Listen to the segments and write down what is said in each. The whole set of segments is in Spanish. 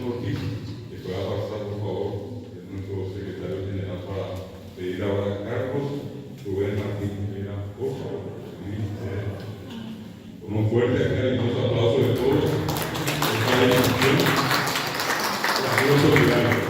Ortiz, que pueda pasar, por favor, es nuestro secretario general para pedir ahora a Carlos Rubén Martín Rivera, por favor. Con un fuerte y cariñoso aplauso de todos. Esta discusión ha sido solidaria.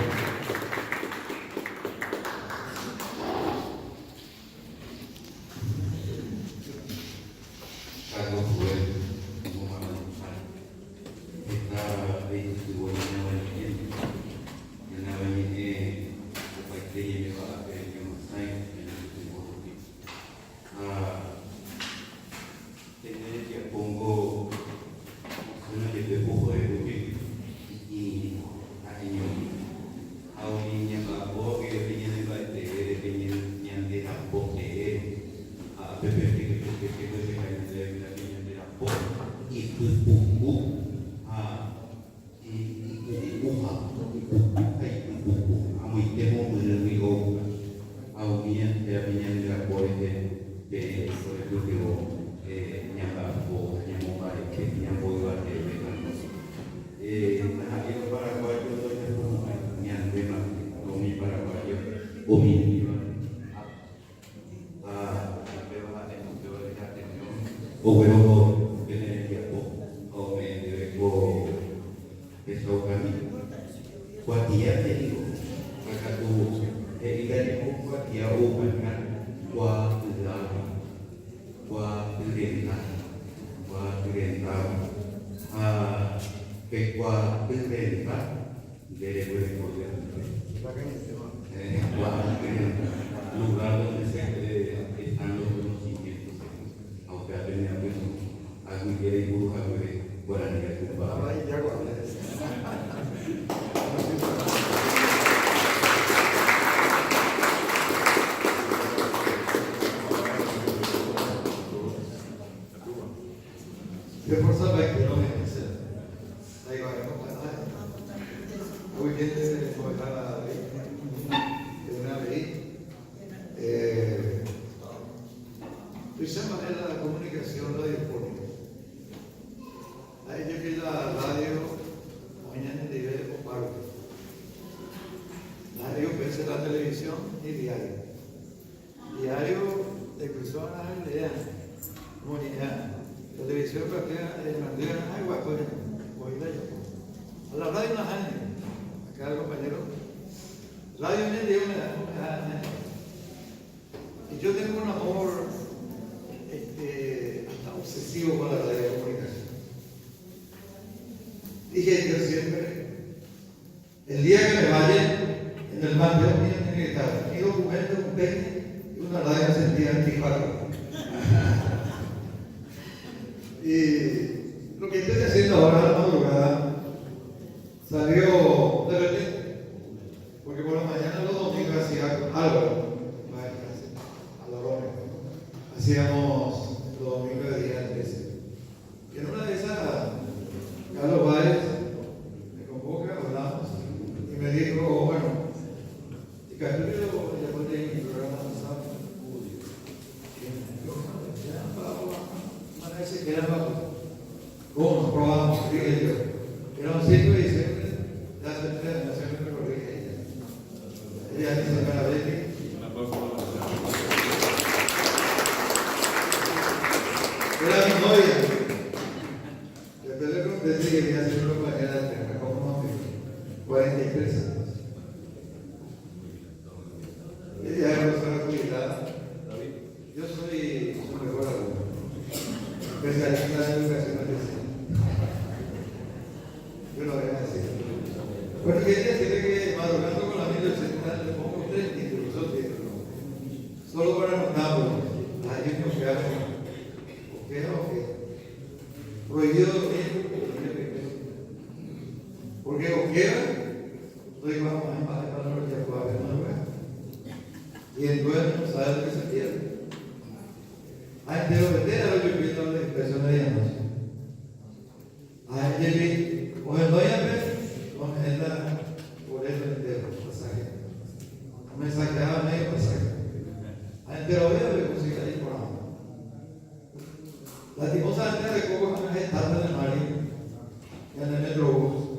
Lastimosamente, de poco están gestando en el mar y en el metro.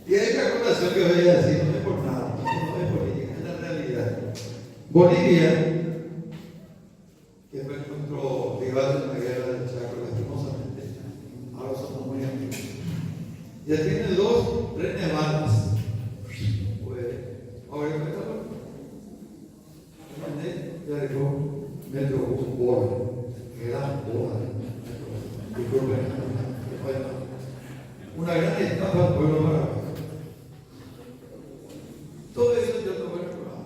Y hay una acotación que voy a decir, no es por nada, no es política, es la realidad. Bolivia, que fue nuestro rival en la guerra del Chaco, lastimosamente, ahora somos muy amigos. Ya tiene dos trenes balas. Pues, ahora me ya dejó Metrobús Bola, gran bola. Disculpen, una gran estafa al pueblo maravilloso. Todo eso yo lo voy a recordar.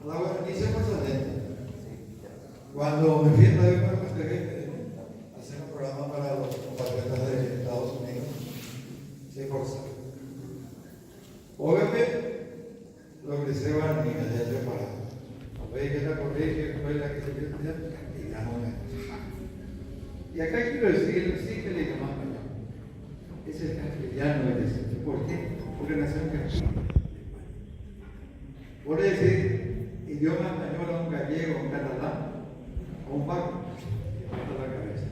A la guardia se pasa lenta. Cuando me fui a Radio Caracas, hacer un programa para los compatriotas de Estados Unidos, se forza. Obviamente, lo que se va a niños ya preparado. Veis que la colegio, escuela que se quiere estudiar, castellano. Y acá quiero decir, sí que le llaman español. Es el castellano el decir. ¿Por qué? Porque nació en Castilla. Por decir, idioma español a un gallego, a un catalán, a un vasco, hasta la cabeza.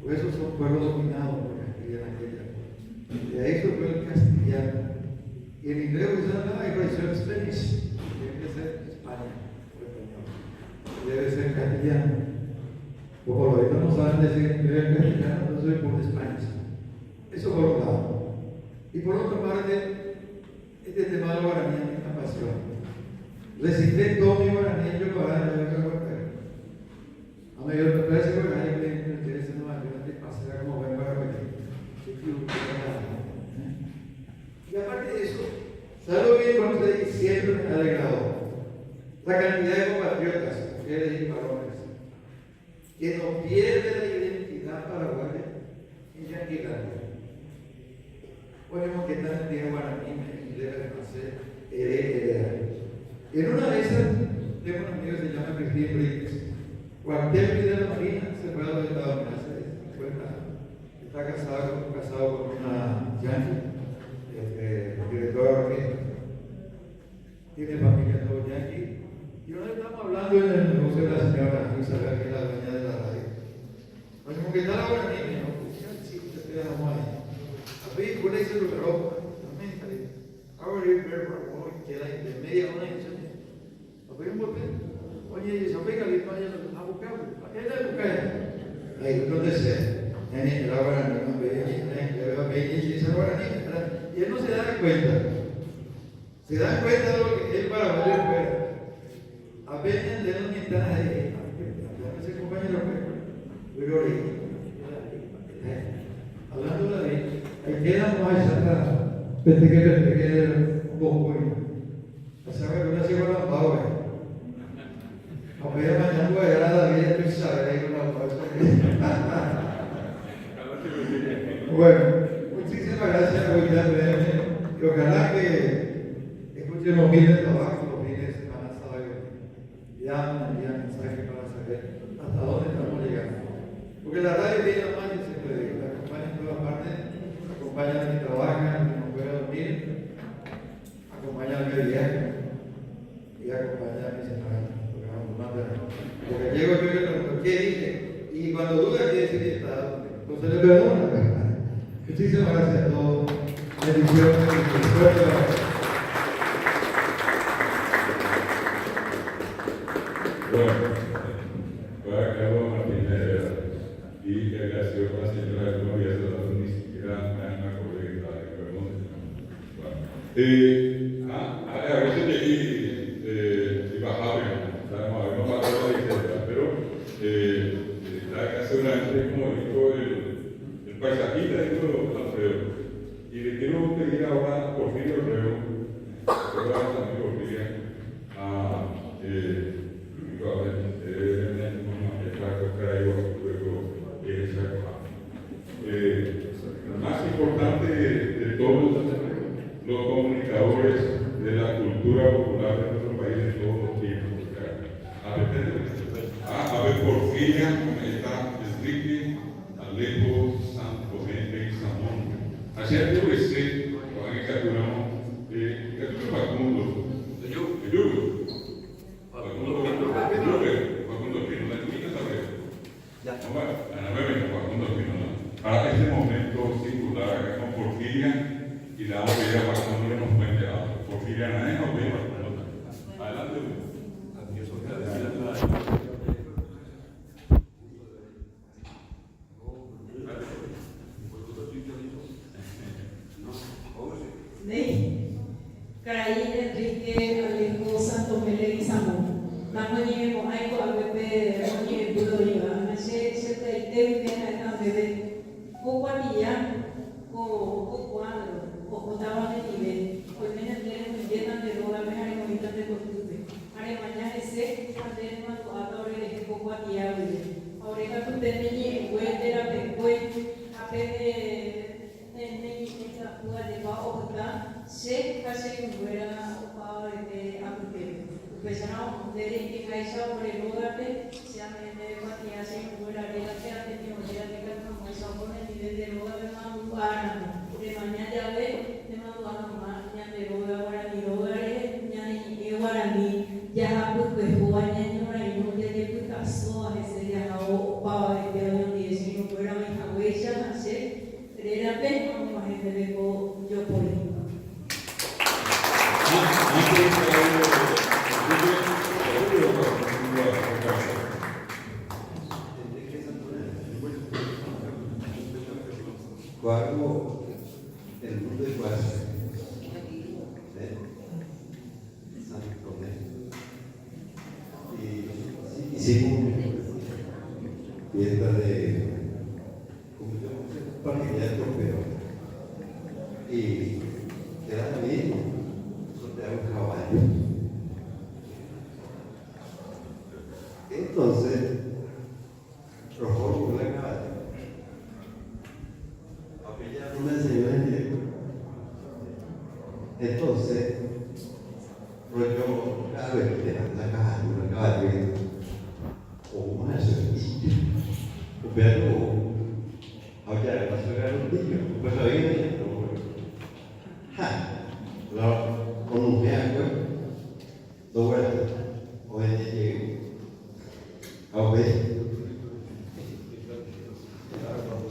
Por eso son pueblos dominados por Castilla en aquella época. De ahí surgió el castellano. Y en inglés usan la expresión Spanish, que debe ser España, o español. Debe ser castellano. Como ahorita no saben decir inglés castellano, entonces por España. Eso por un lado. Y por otra parte, este tema de guaraní a mí me apasiona. Recité todo mi guaraní, yo lo haré en otra vuelta. A mí me parece que hay que interesa más, yo no te pasará como buen guaraní. Y aparte de eso, salgo bien con ustedes y siempre me ha alegrado la cantidad de compatriotas, mujeres y varones, que no pierden la identidad paraguaya en Yanquilandia. Ponemos que están en día guaraní, en inglés, francés, heredera. En una de esas, tengo un amigo que se llama Cristín Briggs. Cualquier de la Marina se fue a los Estados Unidos, está casado con una yanqui, directora de orquesta. Tiene familia todo yanqui. Y ahora estamos hablando en el negocio de la señora Isabel, que es la dueña de la radio. Pues como que está la buena niña, ¿no? Sí, te quedamos ahí. A ver, ¿cuál es el lugar? También, ahora yo veo que queda de media hora y eso. A ver, un papel. Oye, Isabel, que vaya a buscar. ¿A qué le buscar? Ahí, ¿dónde se? En la guaraní, no ve, y él no se da cuenta. Se da cuenta de lo que él para ver fuera. Apenas le dan ventanas ahí. Ese compañero fue. Hablando de ahí, ahí quedamos a esa que un poco. Esa que una se va a la pava. Apenas mañana voy a llegar a la vida de Isabel ahí con la pava. Bueno, muchísimas gracias por invitarme. Y ojalá que escuchen los fines de trabajo, los fines de semana, sábado. Ya mensaje para saber hasta dónde estamos llegando. Porque la radio tiene la magia, siempre digo, la acompaña en todas partes, acompaña a mi trabajo, no puede dormir, acompaña al que viaje y acompaña a mi señora. Porque llego yo y le pregunto, ¿qué dije? Y cuando duda, ¿qué decir? Está, pues se le perdona. Muchísimas gracias a todos. Bendiciones. Bueno, para Carlos Martínez y que la señora Gloria se la ni siquiera me acordé que estaba de a veces llegué y bajaba, habíamos pasado la izquierda, pero la casa es como dijo el paisajista, dijo Alfredo. Y le quiero pedir ahora a Porfirio Reo, más importante de todos los comunicadores de la cultura popular de nuestro país de todos los tiempos. A ver, Porfiria, está Enrique, Alejo, Santo Gente y Samón. Así es que ese, cuando hay capturamos, Facundo, para este momento singular acá con Porfiria y la vamos a ir a Facundo. Liliana, ¿eh? Ok. Adelante. 네. Caray, Enrique, Alejo, Santo Mele y Samu. Namanya mo ay ko agbe namanya budo iba. Nase se te te na bebe. Ko kwaniya ko cuadro ko tawa ne ibe. Ko mena tere mo yena de roga me hari mo ita de kotupe. Hari mañana ese ande ma ko atore de ko kwaniya bebe. Ahora ka tu tenni we de la pe we apene se casi fuera ocupado de aparte. Empezamos de que caísa por el lugar de se han de cuatía se fuera de la que ha tenido ya de que como esa pone y de lugar de más lugar de mañana ya ve de más lugar más ya de lugar ahora ni lugar ya ni ahora ni ya pues jugaña no era y no ya que pues casó a ese ya o para de donde si no fuera mi cabeza hace era pena no más gente de yo por Cuando el mundo es fácil, San Tomé, y hicimos fiesta de familiar trofeo, y queda bien, sortear un caballo. Entonces, rojo la caballo. Ella no me enseñó en griego. Entonces, yo cada vez que te la caballo, o más o pero ahora le pasó a un niño, pues lo viene con un viaje, dos vueltas, o en el a ver,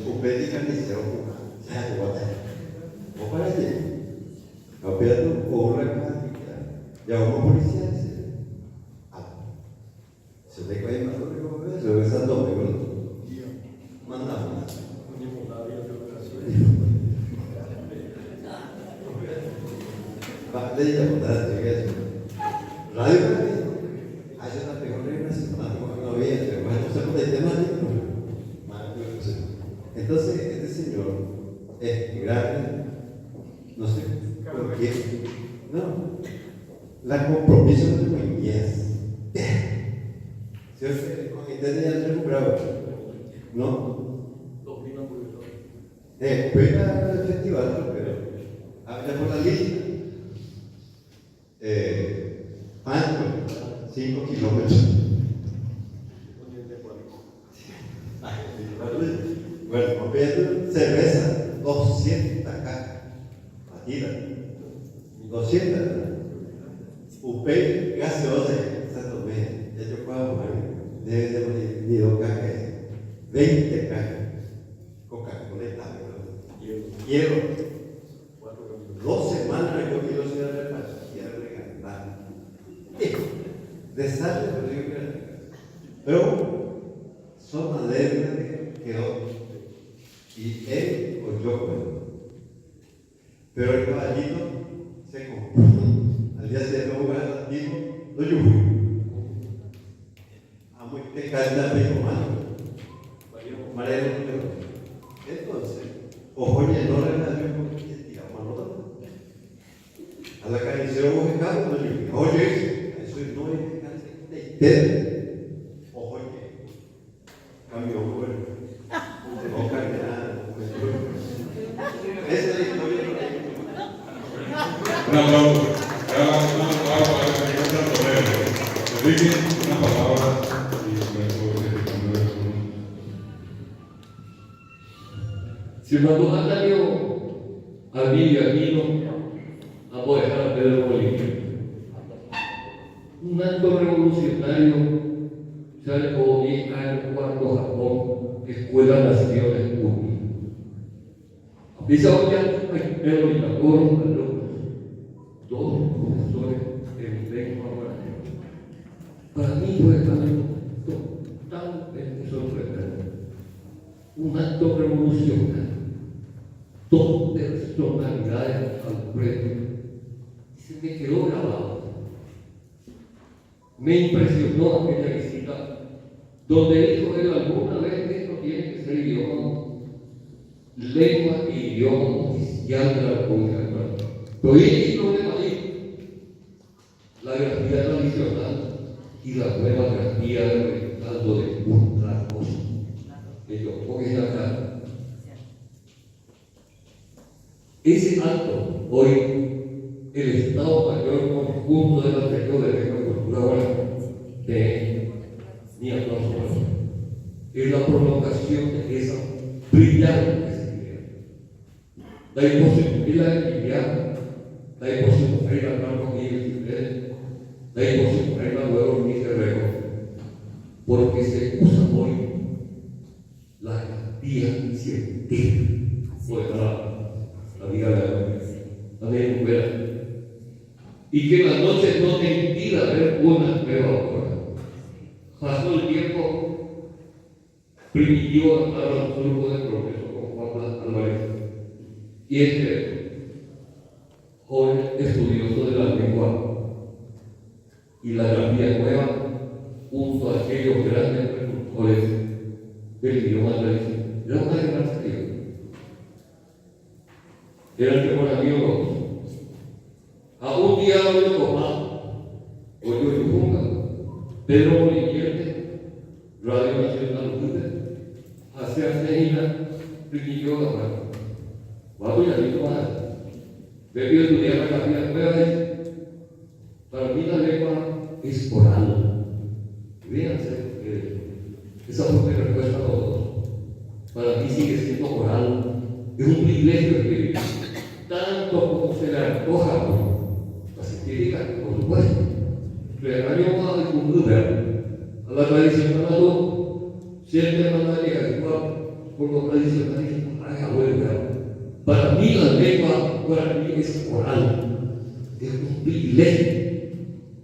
o pedi carnicero, o para allá, a Pedro o una cámara, y a una policía, se ve que hay más de se ve Santo Domingo, mandamos. De ella, radio hace una pequeña semana no había, bueno, se puede tema entonces este señor es grande, no sé por qué, no, la compromiso de mi niñez, ¿cierto? Con internet ya recuperaba, ¿no? Fue al festival, pero había por la lista. 5 kilómetros. Bueno, compré cerveza, 200 cajas, batida, 200. Upé, gaseosa, Santo Tomé, ya yo puedo debe de ni 2 cajas, 20 cajas, Coca-Cola, hielo. 2 semanas recogí los ciudadanos de reparto. Desastre, pero son maderas que quedó y él o yo, pero el caballito se compró al día siguiente jugar dijo no yo a muy que canta rico marero entonces ojo no le da a la carnicera hubo que cantar oye eso no es ojo que cambió bueno no cambia nada esa es la historia Enrique, una palabra y si hermano Natalio Amigo Aquino vamos a dejar a Pedro Bolívar, un acto revolucionario, ¿sabe cómo 10 años cuando Japón, Escuela de Naciones Unidas? Dice hoy ya Pedro y la Coro, todos Ahí fue algo totalmente sorprendente. Un acto revolucionario. Dos personalidades al frente. Y se me quedó grabado. Me impresionó aquella visita, donde dijo él alguna vez que esto tiene que ser idioma, lengua e idioma oficial de la República del Perú. Pero hay un problema ahí. La grafía tradicional y la nueva grafía del respaldo de otra cosa. Ellos cogen acá. Ese acto, hoy, el Estado Mayor Conjunto de la Secretaría de Lengua y Cultura de ni aplauso para eso. Es la prolongación de esa brillante idea. La imposibilidad de Liliana, la imposibilidad de Carlos Miguel, la imposibilidad de Nuevo Luis Guerrero, porque se usa hoy la garantía científica por la vida de la mujer. Y que las noches no te impida ver una nueva hora. Pasó el tiempo primitivo hasta el grupo de progreso con Juan Álvarez. Y este joven estudioso de la lengua y la grafía nueva, junto a aquellos grandes precursores del idioma tradicional, era una gran serie. Eran temporaneos. A un diablo tomado, o yo Yujunga, Pedro Moliniente, Radio Nacional Unida, hacia Seina, Riquillo Gamara. Vamos a ir más. Debí estudiar la grafía nueva. Para mí la lengua es oral. Fíjense, esa fue mi respuesta a todos. Para mí sigue siendo oral. Es un privilegio escribir. Tanto como se le antoja, la científica, por supuesto. Regañó a la tradicional siempre manda llegar por lo tradicional y abuela. Para mí la lengua es oral. Es un privilegio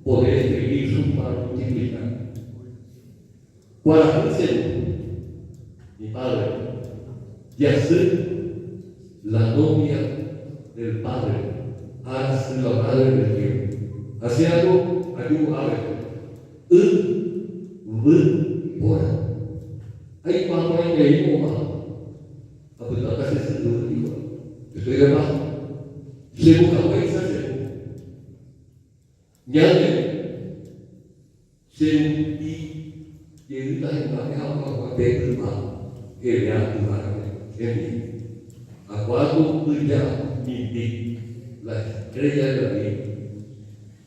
poder escribir su para multiplicar. Para mi padre, Yacir, la novia del padre, hace la madre del tiempo. Hace algo, ayuda. Ora. Hay cuando hay que ir más. A pesar de hacer ese digo, estoy de más. Se busca fuerza, ya se y está en la casa de más que le ha dado en mí. A cuatro brilla mi la estrella de la vida.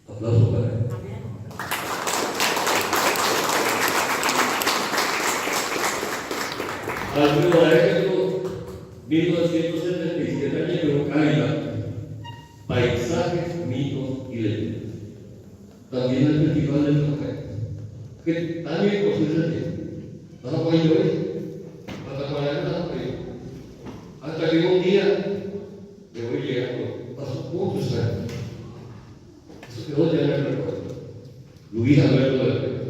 Aplauso para él. Alfredo Arevalo, 1977 años, pero Cádiz, paisajes, mitos y leyendas. También el Festival del Café, que también posee ¿hasta cuándo es? ¿Hasta cuándo es? Hasta que un día me voy llegando a sus puntos años. Eso quedó ya en el recuerdo. Luis Alberto de Pérez.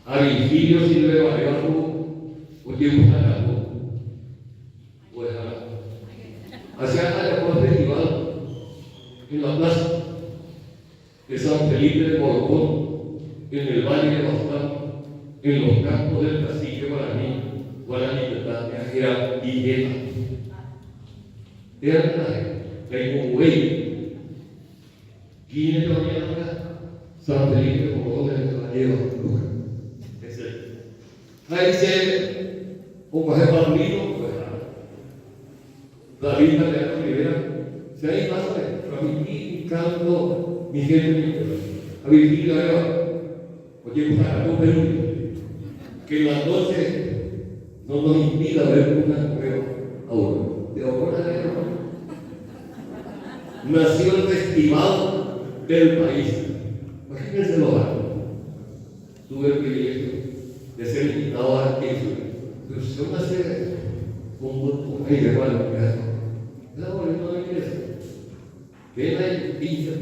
A Virgilio Silvio Arevalo, oye, buscando, pues hacia allá por el festival en la plaza de San Felipe de Borbón, en el Valle de Bazán, en los campos del Cacique Guaraní, era Villena. Era como güey. ¿Quién lo había acá? San Felipe de Borbón, en el Valle de Bazán. Ahí se pongo a hacer palmito, pues David Mariano Rivera, se ahí pasa mi canto, mi gente, a vivir allá, oye, buscar un Perú, que en las noches no nos impida ver una nueva aurora. De aurora de aurora. Nació el festival del país. Imagínense lo hago. Tuve el privilegio de ser invitado a aquello. Pero si no hace un rey de mano, no, no hay que hacer. Que hay pincha.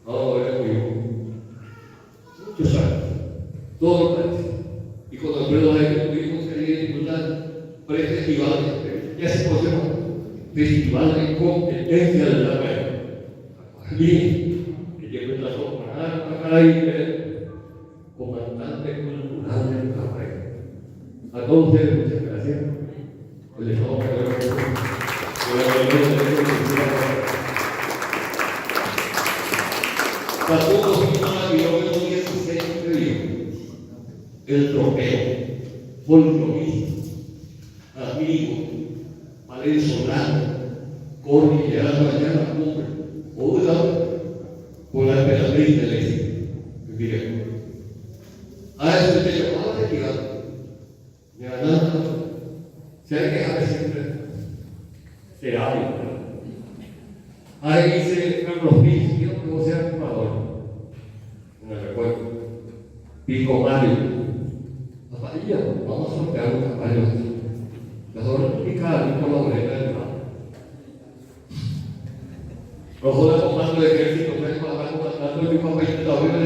Ahora muy todo el país. Y con Alfredo Aire tuvimos que ir a disfrutar pre-festivales, ya se puede llamar festival de competencia de la red. Aquí, que yo me trató con Ana comandante cultural del Café. A todos ustedes, muchas gracias. El Estado Pasó 16 el trofeo, folclorista, amigo, venezolano, cordillera mañana, oiga, por la emperatriz de ley. Mire, a eso te llamaba de tirar. Me ganaba, se hay que dejar siempre. Será bien. Ahí dice Carlos Piz, yo no sé animador. No me recuerdo. Pico Mario. Papaya, vamos a sortear un caballo. Mejor picar por la boleta del mar. Ojo de comando de ejército, fue para comandando el papel todavía.